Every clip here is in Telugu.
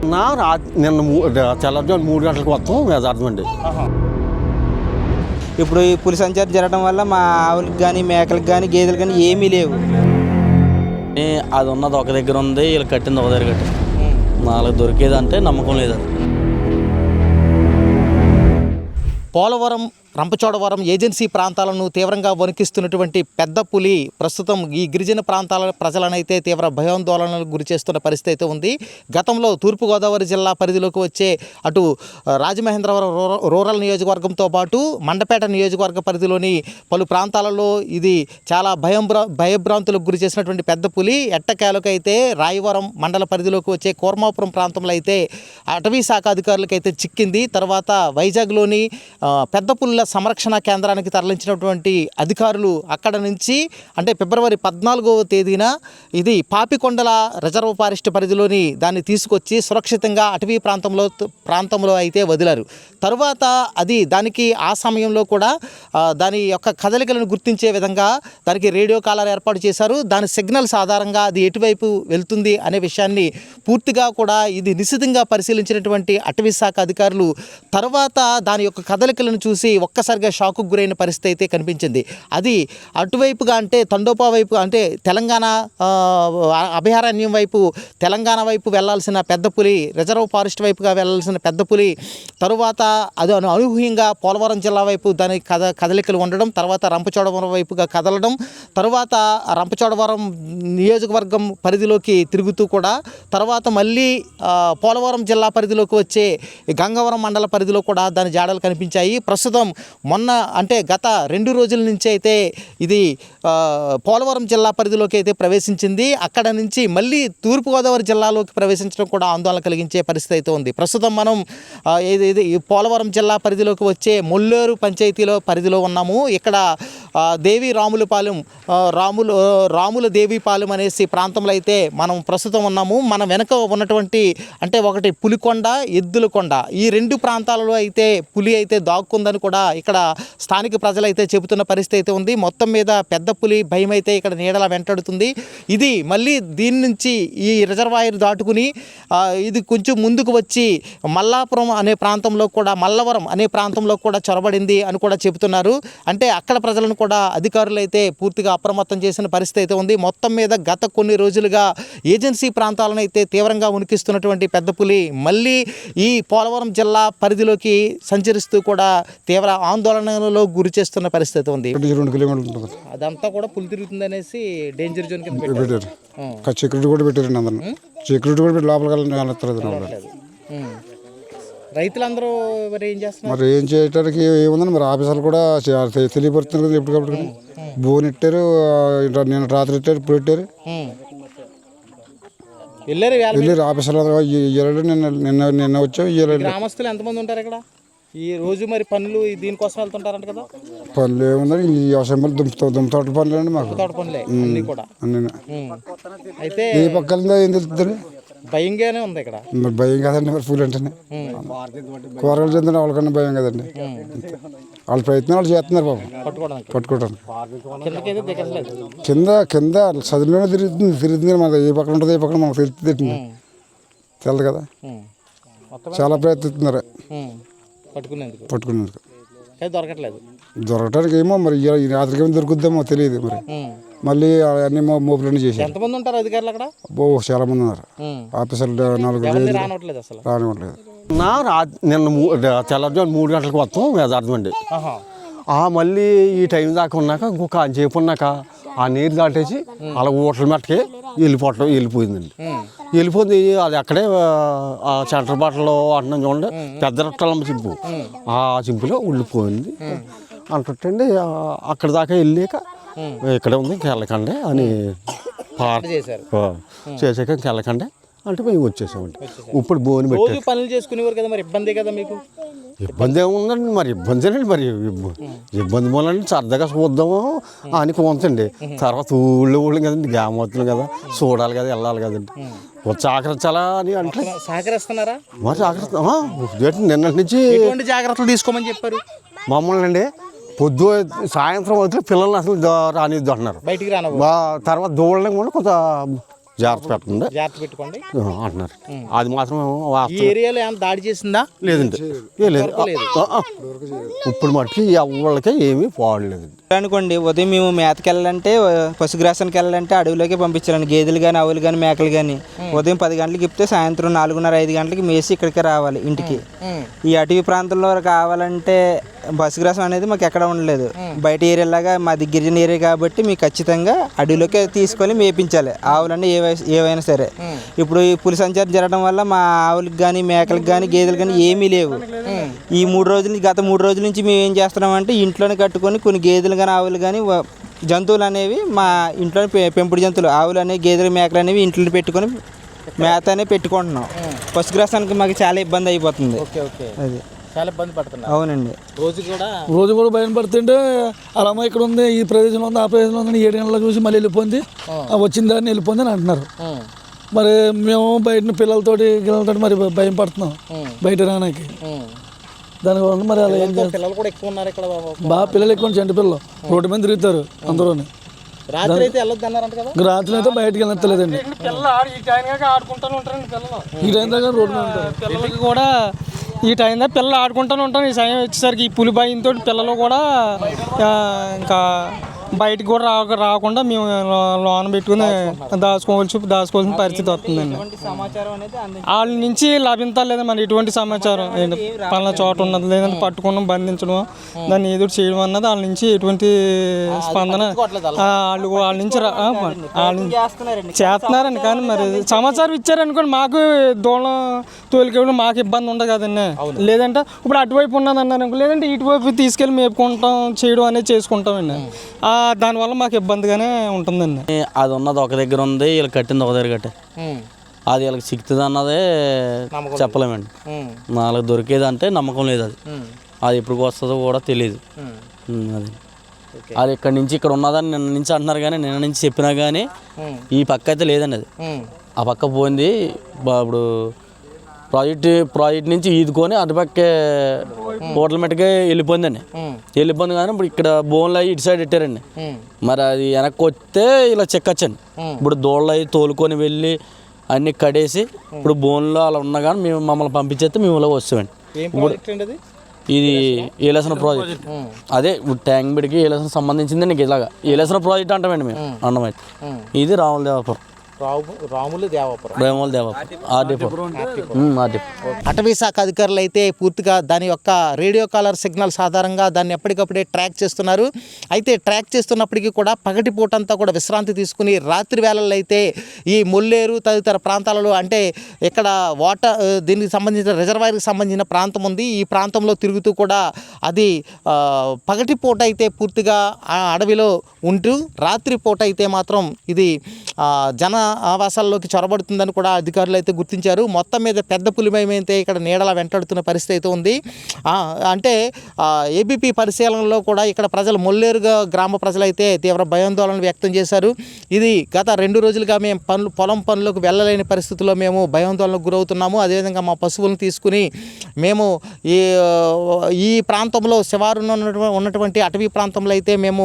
నిన్న తెల్లవారుజాము 3 గంటలకు వస్తాం యథార్థం అండి. ఇప్పుడు ఈ పులి సంచారం జరగడం వల్ల మా ఆవులకు కానీ మేకలకు కానీ గేదెలు కానీ ఏమీ లేవు. అది ఉన్నది ఒక దగ్గర ఉంది, వీళ్ళు కట్టింది ఒక దగ్గర కట్టింది. వాళ్ళకి దొరికేది అంటే నమ్మకం లేదు. పోలవరం రంపచోడవరం ఏజెన్సీ ప్రాంతాలను తీవ్రంగా వణికిస్తున్నటువంటి పెద్ద పులి ప్రస్తుతం ఈ గిరిజన ప్రాంతాల ప్రజలనైతే తీవ్ర భయాందోళనలకు గురి చేస్తున్న పరిస్థితి అయితే ఉంది. గతంలో తూర్పుగోదావరి జిల్లా పరిధిలోకి వచ్చే అటు రాజమహేంద్రవరం రూరల్ నియోజకవర్గంతో పాటు మండపేట నియోజకవర్గ పరిధిలోని పలు ప్రాంతాలలో ఇది చాలా భయభ్రాంతులకు గురి చేసినటువంటి పెద్ద పులి ఎట్టకేలకైతే రాయవరం మండల పరిధిలోకి వచ్చే కోర్మాపురం ప్రాంతంలో అయితే అటవీ శాఖ అధికారులకైతే చిక్కింది. తర్వాత వైజాగ్లోని పెద్ద పుల్ల సంరక్షణ కేంద్రానికి తరలించినటువంటి అధికారులు అక్కడ నుంచి అంటే ఫిబ్రవరి 14వ తేదీన ఇది పాపికొండల రిజర్వ్ ఫారెస్ట్ పరిధిలోని దాన్ని తీసుకొచ్చి సురక్షితంగా అటవీ ప్రాంతంలో అయితే వదిలారు. తరువాత అది దానికి ఆ సమయంలో కూడా దాని యొక్క కదలికలను గుర్తించే విధంగా దానికి రేడియో కాలర్ ఏర్పాటు చేశారు. దాని సిగ్నల్స్ ఆధారంగా అది ఎటువైపు వెళ్తుంది అనే విషయాన్ని పూర్తిగా కూడా ఇది నిశితంగా పరిశీలించినటువంటి అటవీ శాఖ అధికారులు తర్వాత దాని యొక్క కదలికలను చూసి ఒక్కసారిగా షాకు గురైన పరిస్థితి అయితే కనిపించింది. అది అటువైపుగా అంటే తండోపా వైపు అంటే తెలంగాణ అభయారణ్యం వైపు తెలంగాణ వైపు వెళ్లాల్సిన పెద్ద పులి రిజర్వ్ ఫారెస్ట్ వైపుగా వెళ్లాల్సిన పెద్ద పులి తరువాత అది అనూహ్యంగా పోలవరం జిల్లా వైపు దాని కదలికలు ఉండడం, తర్వాత రంపచోడవరం వైపుగా కదలడం, తరువాత రంపచోడవరం నియోజకవర్గం పరిధిలోకి తిరుగుతూ కూడా తర్వాత మళ్ళీ పోలవరం జిల్లా పరిధిలోకి వచ్చే గంగవరం మండల పరిధిలో కూడా దాని జాడలు కనిపించాయి. ప్రస్తుతం మొన్న అంటే గత 2 రోజుల నుంచి అయితే ఇది పోలవరం జిల్లా పరిధిలోకి అయితే ప్రవేశించింది. అక్కడ నుంచి మళ్ళీ తూర్పుగోదావరి జిల్లాలోకి ప్రవేశించడం కూడా ఆందోళన కలిగించే పరిస్థితి అయితే ఉంది. ప్రస్తుతం మనం ఈ పోలవరం జిల్లా పరిధిలోకి వచ్చే మొల్లేరు పంచాయతీలో పరిధిలో ఉన్నాము. ఇక్కడ దేవి రాములపాలెం రాముల దేవిపాలెం అనేసి ప్రాంతంలో అయితే మనం ప్రస్తుతం ఉన్నాము. మన వెనక ఉన్నటువంటి అంటే ఒకటి పులికొండ, ఎద్దులకొండ ఈ 2 ప్రాంతాలలో అయితే పులి అయితే దాక్కుందని కూడా ఇక్కడ స్థానిక ప్రజలు అయితే చెబుతున్న పరిస్థితి అయితే ఉంది. మొత్తం మీద పెద్ద పులి భయం అయితే ఇక్కడ నీడలా వెంటాడుతుంది. ఇది మళ్ళీ దీని నుంచి ఈ రిజర్వాయర్ దాటుకుని ఇది కొంచెం ముందుకు వచ్చి మల్లాపురం అనే ప్రాంతంలో కూడా మల్లవరం అనే ప్రాంతంలో కూడా చొరబడింది అని కూడా చెబుతున్నారు. అంటే అక్కడ ప్రజలను కూడా అధికారులు అయితే పూర్తిగా అప్రమత్తం చేసిన పరిస్థితి అయితే ఉంది. మొత్తం మీద గత కొన్ని రోజులుగా ఏజెన్సీ ప్రాంతాలను అయితే తీవ్రంగా ఉనికిస్తున్నటువంటి పెద్ద పులి మళ్ళీ ఈ పోలవరం జిల్లా పరిధిలోకి సంచరిస్తూ కూడా తీవ్ర ఆందోళనలో గురి చేస్తున్న పరిస్థితి ఉంది. 2 కిలోమీటర్లు అదంతా కూడా పులి తిరుగుతుంది అనేసి డేంజర్ జోన్ కింద పెట్టారు. సెక్యూరిటీ కూడా పెట్టారండి, అందరిని సెక్యూరిటీ కూడా పెట్టి లోపలికి రైతులందరూ మరి ఏం చేస్తున్నారు? మరి ఏం చేయడానికి ఏముందని మరి ఆఫీసర్లు కూడా తెలియపడుతున్నారు కదా ఎప్పటికప్పుడు. బోన్ ఇట్టారు, నేను రాత్రి ఇట్టారు, ఇప్పుడు ఇట్టారు, వెళ్ళారు ఆఫీసర్లు. నిన్న వచ్చాం. గ్రామస్తులు ఎంతమంది ఉంటారు ఇక్కడ ఈ రోజు? మరి పనులు దీనికోసం వెళ్తుంటారంట కదా? పనులు ఏముందని ఈ వ్యవసాయం పనులు దుమ్తోట పనులు అండి మాకు. తోట పనులే అన్నీ కూడా. అయితే ఏ పక్కన ఏం తెలుస్తుంది? భయంగానే ఉంది ఇక్కడ. మరి భయం కదండి మరి పూలు అంటేనే. కూరగాయలు చెందిన వాళ్ళకన్నా భయం కదండి. వాళ్ళ ప్రయత్నం వాళ్ళు చేస్తున్నారు పాపం పట్టుకోవడానికి. కింద చదువులోనే తిరుగుతుంది. మనకు ఏ పక్కన ఉంటుంది ఏ పక్కన మనకు తెలుస్తుంది తెలదు కదా. చాలా ప్రయత్నిస్తున్నారు పట్టుకునేందుకు. దొరకటానికి ఏమో మరి ఈ రాత్రికి ఏమో దొరుకుద్దామో తెలియదు. మరి మళ్ళీ అన్ని మోపులన్నీ చేసి. ఎంతమంది ఉంటారు అధికారులు అక్కడ? చాలా మంది ఉన్నారు. ఆఫీసర్లు 4 రానివ్వట్లేదు. నిన్న తెల్లవారుజాము 3 గంటలకు వస్తాం యథార్థం అండి. మళ్ళీ ఈ టైం దాకా ఉన్నాక ఇంకొక అంచేపు ఉన్నాక ఆ నీరు దాటేసి అలా ఊటల మట్టుకే వెళ్ళిపోయిందండి. వెళ్ళిపోయింది. అది అక్కడే ఆ సెంటర్ బాటలో అంటున్నాం చూడండి, పెద్ద రొట్టెలమ్మ చింపు, ఆ చింపులో ఉండిపోయింది అంటుంటండి. అక్కడ దాకా వెళ్ళాక ఇక్కడే ఉంది ఇంకెళ్ళకండి అని చేసాక ఇంకెళ్ళకండి అంటే మేము వచ్చేసామండి. ఇప్పుడు బోని పెట్టి పనులు చేసుకునేవారు కదా, మరి ఇబ్బంది కదా మీకు? ఇబ్బంది ఏముందండి, మరి ఇబ్బందేనండి. మరి ఇబ్బంది మూలండి సరదాగా చూద్దాము అని కొంతండి. తర్వాత ఊళ్ళో కదండి, గ్రామస్తులు కదా, చూడాలి కదా, వెళ్ళాలి కదండి. సహకరించాలా అని అంటే సహకరిస్తున్నారా? మరి సహకరిస్తాం. నిన్న నుంచి జాగ్రత్తలు తీసుకోమని చెప్పారు మమ్మల్ని అండి. సాయంత్రం వదిలే పిల్లల్ని అసలు రానిద్దు అంటున్నారు. బయటికి రాను. తర్వాత దూడలేం కూడా కొంత జాగ్రత్త పెట్టండి జాగ్రత్త పెట్టుకోండి అంటున్నారు. అది మాత్రం ఈ వాస్తవం. ఏరియాలో ఏమైనా దాడి చేసిందా? లేదండి లేదు. ఇప్పుడు మటుకి ఎవరికి ఏమీ పోవట్లేదండి. అనుకోండి ఉదయం మేము మేతకి వెళ్ళాలంటే పశుగ్రాసానికి వెళ్ళాలంటే అడవిలోకి పంపించాలండి. గేదెలు కానీ ఆవులు కానీ మేకలు కానీ ఉదయం 10 గంటలకు ఇప్పితే సాయంత్రం 4:30-5 గంటలకి మేసి ఇక్కడికే రావాలి ఇంటికి. ఈ అటవీ ప్రాంతంలో కావాలంటే పశుగ్రాసం అనేది మాకు ఎక్కడ ఉండలేదు. బయట ఏరియాలాగా మాది గిరిజన ఏరియా కాబట్టి మీకు ఖచ్చితంగా అడవిలోకి తీసుకొని మేపించాలి ఆవులన్నీ ఏవైనా సరే. ఇప్పుడు ఈ పులి సంచారం జరగడం వల్ల మా ఆవులకు కానీ మేకలకు కానీ గేదెలు కానీ ఏమీ లేవు. ఈ గత 3 రోజుల నుంచి మేము ఏం చేస్తున్నామంటే ఇంట్లోనే కట్టుకొని కొన్ని గేదెలు కానీ ఆవులు కానీ జంతువులు అనేవి మా ఇంట్లో పెంపుడు జంతువులు ఆవులు అనేవి గేదెలు మేకలు అనేవి ఇంట్లో పెట్టుకొని మేత అనేది పెట్టుకుంటున్నాం. పశుగ్రాసానికి మాకు చాలా ఇబ్బంది అయిపోతుంది. అది చాలా ఇబ్బంది పడుతున్నారు. అవునండి. రోజు కూడా భయం పడుతుంటే అలా ఇక్కడ ఉంది, ఈ ప్రదేశంలో ఉంది, ఆ ప్రదేశంలో ఉంది, 7 గంటలకు చూసి మళ్ళీ వెళ్ళిపోయింది, వచ్చిన దాన్ని వెళ్ళిపోయింది అని అంటున్నారు. మరి మేము బయట పిల్లలతోటి మరి భయం పడుతున్నాం బయట రానికి. దానివల్ల మరి అలా ఏం చేస్తారు? పిల్లలు కూడా ఎక్కువ ఉన్నారు ఇక్కడ. బాగా పిల్లలు ఎక్కువ, చంటి పిల్లలు రోడ్డు మీద తిరుగుతారు అందరూ. రాత్రి అయితే వెళ్ళొద్దు అన్నారంట కదా. రాత్రి అయితే బయటకు వెళ్ళలేదండి. ఈ టైం దాకా రోడ్డు మీద ఉంటారు. పిల్లలకి కూడా ఈ టైం దా పిల్లలు ఆడుకుంటూనే ఉంటాను. ఈ సమయం వచ్చేసరికి ఈ పులి భయంతో పిల్లలు కూడా ఇంకా బయటకు కూడా రాకుండా మేము లోన పెట్టుకుని దాచుకోవాల్సిన పరిస్థితి వస్తుందండి. వాళ్ళ నుంచి లభించలేదు మరి ఎటువంటి సమాచారం ఏంటి పలానా చోట ఉన్నది లేదంటే పట్టుకోవడం బంధించడం దాన్ని ఎదురు చేయడం అన్నది వాళ్ళ నుంచి ఎటువంటి స్పందన వాళ్ళ నుంచి చేస్తున్నారండి. కానీ మరి సమాచారం ఇచ్చారనుకోండి మాకు దూరం తోలికేయడం మాకు ఇబ్బంది ఉండదు కదండి. లేదంటే ఇప్పుడు అటువైపు ఉన్నది అన్నారు అనుకో, లేదంటే ఇటువైపు తీసుకెళ్ళి మేపుకుంటాం చేయడం అనేది చేసుకుంటామండి. దానివల్ల మాకు ఇబ్బందిగానే ఉంటుందండి. అది ఉన్నది ఒక దగ్గర ఉంది, వీళ్ళు కట్టింది ఒక దగ్గర కట్టే. అది వీళ్ళకి సిక్తుంది అన్నదే చెప్పలేమండి. వాళ్ళకి దొరికేది అంటే నమ్మకం లేదు. అది ఎప్పుడు వస్తుందో కూడా తెలియదు. అది ఇక్కడ నుంచి ఇక్కడ ఉన్నదని నిన్న నుంచి అంటున్నారు, కానీ నిన్న నుంచి చెప్పినా కానీ ఈ పక్క అయితే లేదండి. అది ఆ పక్క పోయింది. ఇప్పుడు ప్రాజెక్ట్ నుంచి ఈదుకొని అటుపక్కే హోటల్ మెట్టుకే వెళ్ళిపోయిందండి. వెళ్ళిపోయింది కానీ ఇప్పుడు ఇక్కడ బోన్లు అవి ఇటు సైడ్ పెట్టారండి. మరి అది వెనక్కి వస్తే ఇలా చెక్కచ్చండి. ఇప్పుడు దోళ్ళు అవి తోలుకొని వెళ్ళి అన్ని కడేసి ఇప్పుడు బోన్లో అలా ఉన్నా కానీ మేము మమ్మల్ని పంపించేస్తే మేము ఇలా వస్తామండి. ఇప్పుడు ఇది ఏలేసిన ప్రాజెక్ట్, అదే ట్యాంక్ బిడికి ఏలేసిన సంబంధించింది. నీకు ఇలాగా ఏలేసిన ప్రాజెక్ట్ అంటామండి మేము అన్నమైతే. ఇది రాముల దేవాపురం. అటవీ శాఖ అధికారులు అయితే పూర్తిగా దాని యొక్క రేడియో కాలర్ సిగ్నల్స్ ఆధారంగా దాన్ని ఎప్పటికప్పుడే ట్రాక్ చేస్తున్నారు. అయితే ట్రాక్ చేస్తున్నప్పటికీ కూడా పగటిపూట అంతా కూడా విశ్రాంతి తీసుకుని రాత్రి వేళల్లో అయితే ఈ మొల్లేరు తదితర ప్రాంతాలలో, అంటే ఇక్కడ వాటర్ దీనికి సంబంధించిన రిజర్వాయర్కి సంబంధించిన ప్రాంతం ఉంది. ఈ ప్రాంతంలో తిరుగుతూ కూడా అది పగటిపూట అయితే పూర్తిగా ఆ అడవిలో ఉంటూ రాత్రిపూట అయితే మాత్రం ఇది జన ఆవాసాల్లోకి చొరబడుతుందని కూడా అధికారులు అయితే గుర్తించారు. మొత్తం మీద పెద్ద పులిభయం అయితే ఇక్కడ నీడలా వెంటాడుతున్న పరిస్థితి అయితే ఉంది. అంటే ఏబీపీ పరిశీలనలో కూడా ఇక్కడ ప్రజలు మొల్లేరు గ్రామ ప్రజలైతే తీవ్ర భయాందోళన వ్యక్తం చేశారు. ఇది గత 2 రోజులుగా మేము పొలం పనులకు వెళ్ళలేని పరిస్థితుల్లో మేము భయాందోళనకు గురవుతున్నాము. అదేవిధంగా మా పశువులను తీసుకుని మేము ఈ ప్రాంతంలో శివారున ఉన్నటువంటి అటవీ ప్రాంతంలో అయితే మేము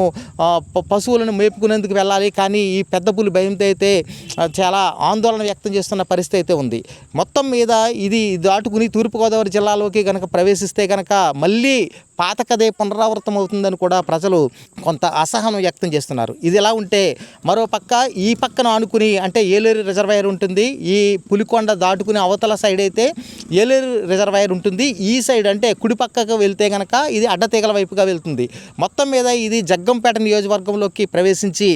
పశువులను మేపుకునేందుకు వెళ్ళాలి. కానీ ఈ పెద్ద పులి భయంతో అయితే చాలా ఆందోళన వ్యక్తం చేస్తున్న పరిస్థితి అయితే ఉంది. మొత్తం మీద ఇది దాటుకుని తూర్పుగోదావరి జిల్లాలోకి కనుక ప్రవేశిస్తే కనుక మళ్ళీ పాత కథే పునరావృతం అవుతుందని కూడా ప్రజలు కొంత అసహనం వ్యక్తం చేస్తున్నారు. ఇది ఎలా ఉంటే మరో పక్క ఈ పక్కన ఆనుకుని అంటే ఏలేరు రిజర్వాయర్ ఉంటుంది. ఈ పులికొండ దాటుకుని అవతల సైడ్ అయితే ఏలేరు రిజర్వాయర్ ఉంటుంది. ఈ సైడ్ అంటే కుడి పక్కకు వెళ్తే కనుక ఇది అడ్డతీగల వైపుగా వెళ్తుంది. మొత్తం మీద ఇది జగ్గంపేట నియోజకవర్గంలోకి ప్రవేశించి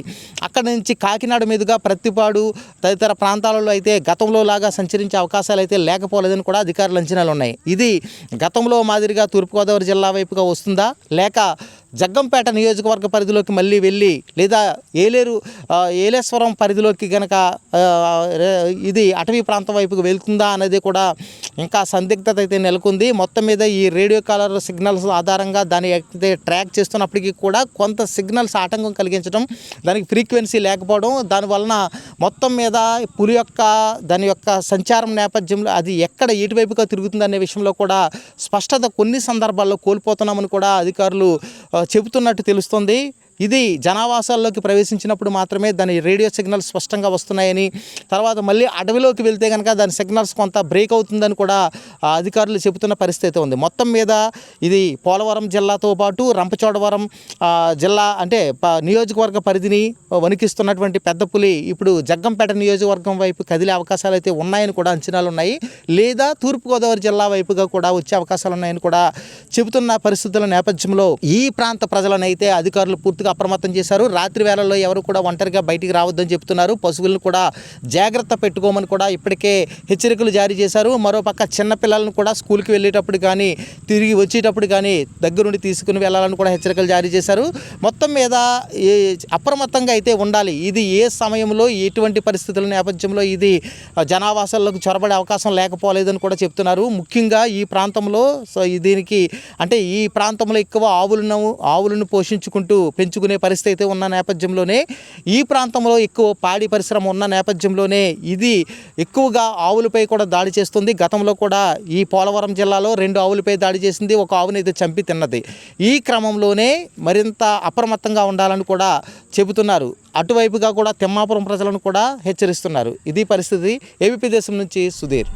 అక్కడ నుంచి కాకినాడ మీదుగా ప్రత్తిపాడు తదితర ప్రాంతాలలో అయితే గతంలో లాగా సంచరించే అవకాశాలు అయితే లేకపోలేదని కూడా అధికారుల అంచనాలు ఉన్నాయి. ఇది గతంలో మాదిరిగా తూర్పుగోదావరి జిల్లా వైపుగా వస్తుందా, లేక జగ్గంపేట నియోజకవర్గ పరిధిలోకి మళ్ళీ వెళ్ళి లేదా ఏలేశ్వరం పరిధిలోకి కనుక ఇది అటవీ ప్రాంతం వైపుకి వెళ్తుందా అనేది కూడా ఇంకా సందిగ్ధత అయితే నెలకొంది. మొత్తం మీద ఈ రేడియో కాలర్ సిగ్నల్స్ ఆధారంగా దాన్ని అయితే ట్రాక్ చేస్తున్నప్పటికీ కూడా కొంత సిగ్నల్స్ ఆటంకం కలిగించడం, దానికి ఫ్రీక్వెన్సీ లేకపోవడం, దానివలన మొత్తం మీద పులి యొక్క దాని యొక్క సంచారం నేపథ్యంలో అది ఎక్కడ ఎటువైపుగా తిరుగుతుందనే విషయంలో కూడా స్పష్టత కొన్ని సందర్భాల్లో కోల్పోతున్నామని కూడా అధికారులు చెబుతున్నట్టు తెలుస్తుంది. ఇది జనావాసాల్లోకి ప్రవేశించినప్పుడు మాత్రమే దాని రేడియో సిగ్నల్స్ స్పష్టంగా వస్తున్నాయని, తర్వాత మళ్ళీ అడవిలోకి వెళ్తే కనుక దాని సిగ్నల్స్ కొంత బ్రేక్ అవుతుందని కూడా అధికారులు చెబుతున్న పరిస్థితి ఉంది. మొత్తం మీద ఇది పోలవరం జిల్లాతో పాటు రంపచోడవరం జిల్లా అంటే నియోజకవర్గ పరిధిని వణికిస్తున్నటువంటి పెద్ద పులి ఇప్పుడు జగ్గంపేట నియోజకవర్గం వైపు కదిలే అవకాశాలు అయితే ఉన్నాయని కూడా అంచనాలు ఉన్నాయి. లేదా తూర్పుగోదావరి జిల్లా వైపుగా కూడా వచ్చే అవకాశాలు ఉన్నాయని కూడా చెబుతున్న పరిస్థితుల నేపథ్యంలో ఈ ప్రాంత ప్రజలను అయితే అధికారులు పూర్తిగా అప్రమత్తం చేశారు. రాత్రి వేళల్లో ఎవరు కూడా ఒంటరిగా బయటికి రావద్దని చెప్తున్నారు. పశువులను కూడా జాగ్రత్త పెట్టుకోమని కూడా ఇప్పటికే హెచ్చరికలు జారీ చేశారు. మరోపక్క చిన్నపిల్లలను కూడా స్కూల్కి వెళ్ళేటప్పుడు కానీ తిరిగి వచ్చేటప్పుడు కానీ దగ్గరుండి తీసుకుని వెళ్ళాలని కూడా హెచ్చరికలు జారీ చేశారు. మొత్తం మీద అప్రమత్తంగా అయితే ఉండాలి. ఇది ఏ సమయంలో ఎటువంటి పరిస్థితుల నేపథ్యంలో ఇది జనావాసాల్లోకి చొరబడే అవకాశం లేకపోలేదని కూడా చెప్తున్నారు. ముఖ్యంగా ఈ ప్రాంతంలో దీనికి అంటే ఈ ప్రాంతంలో ఎక్కువ ఆవులను పోషించుకుంటూ పెంచుకునే పరిస్థితి అయితే ఉన్న నేపథ్యంలోనే, ఈ ప్రాంతంలో ఎక్కువ పాడి పరిశ్రమ ఉన్న నేపథ్యంలోనే ఇది ఎక్కువగా ఆవులపై కూడా దాడి చేస్తుంది. గతంలో కూడా ఈ పోలవరం జిల్లాలో 2 ఆవులపై దాడి చేసింది, ఒక ఆవుని అయితే చంపి తిన్నది. ఈ క్రమంలోనే మరింత అప్రమత్తంగా ఉండాలని కూడా చెబుతున్నారు. అటువైపుగా కూడా తిమ్మాపురం ప్రజలను కూడా హెచ్చరిస్తున్నారు. ఇది పరిస్థితి. ఏబీపీ దేశం నుంచి సుధీర్.